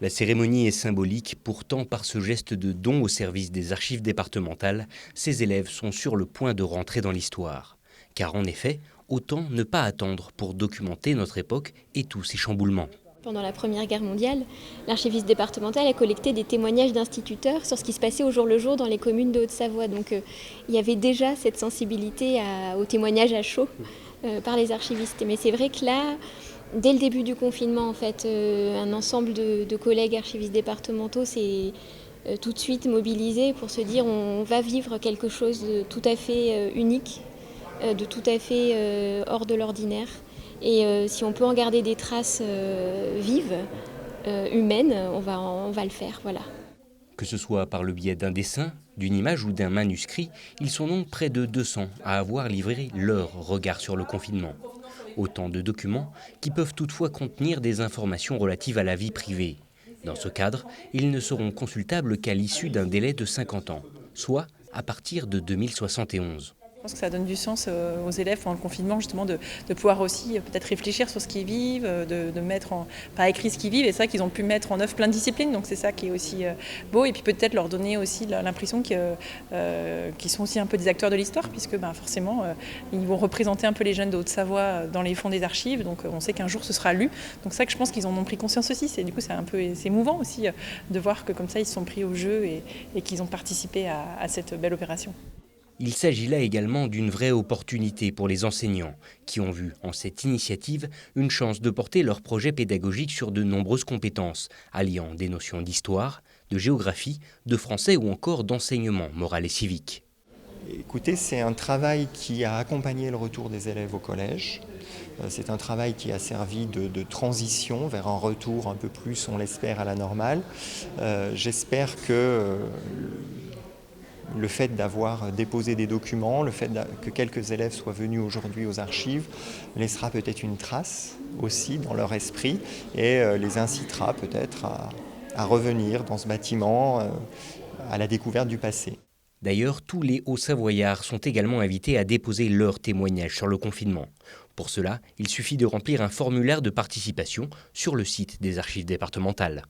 La cérémonie est symbolique, pourtant par ce geste de don au service des archives départementales, ces élèves sont sur le point de rentrer dans l'histoire. Car en effet, autant ne pas attendre pour documenter notre époque et tous ses chamboulements. Pendant la Première Guerre mondiale, l'archiviste départemental a collecté des témoignages d'instituteurs sur ce qui se passait au jour le jour dans les communes de Haute-Savoie. Donc il y avait déjà cette sensibilité au témoignage à chaud par les archivistes. Mais c'est vrai que là, dès le début du confinement, en fait, un ensemble de collègues archivistes départementaux s'est tout de suite mobilisé pour se dire on va vivre quelque chose de tout à fait unique, de tout à fait hors de l'ordinaire. Et si on peut en garder des traces vives, humaines, on va le faire, voilà. Que ce soit par le biais d'un dessin, d'une image ou d'un manuscrit, ils sont donc près de 200 à avoir livré leur regard sur le confinement. Autant de documents qui peuvent toutefois contenir des informations relatives à la vie privée. Dans ce cadre, ils ne seront consultables qu'à l'issue d'un délai de 50 ans, soit à partir de 2071. Je pense que ça donne du sens aux élèves pendant le confinement, justement, de pouvoir aussi peut-être réfléchir sur ce qu'ils vivent, de mettre par écrit ce qu'ils vivent. Et c'est vrai qu'ils ont pu mettre en œuvre plein de disciplines, donc c'est ça qui est aussi beau. Et puis peut-être leur donner aussi l'impression qu'ils sont aussi un peu des acteurs de l'histoire, puisque forcément, ils vont représenter un peu les jeunes de Haute-Savoie dans les fonds des archives. Donc on sait qu'un jour ce sera lu. Donc c'est ça que je pense qu'ils en ont pris conscience aussi. Du coup, c'est émouvant aussi de voir que comme ça, ils se sont pris au jeu et qu'ils ont participé à cette belle opération. Il s'agit là également d'une vraie opportunité pour les enseignants, qui ont vu en cette initiative une chance de porter leur projet pédagogique sur de nombreuses compétences, alliant des notions d'histoire, de géographie, de français ou encore d'enseignement moral et civique. Écoutez, c'est un travail qui a accompagné le retour des élèves au collège. C'est un travail qui a servi de transition vers un retour un peu plus, on l'espère, à la normale. J'espère que le fait d'avoir déposé des documents, le fait que quelques élèves soient venus aujourd'hui aux archives, laissera peut-être une trace aussi dans leur esprit et les incitera peut-être à revenir dans ce bâtiment à la découverte du passé. D'ailleurs, tous les Hauts-Savoyards sont également invités à déposer leur témoignage sur le confinement. Pour cela, il suffit de remplir un formulaire de participation sur le site des archives départementales.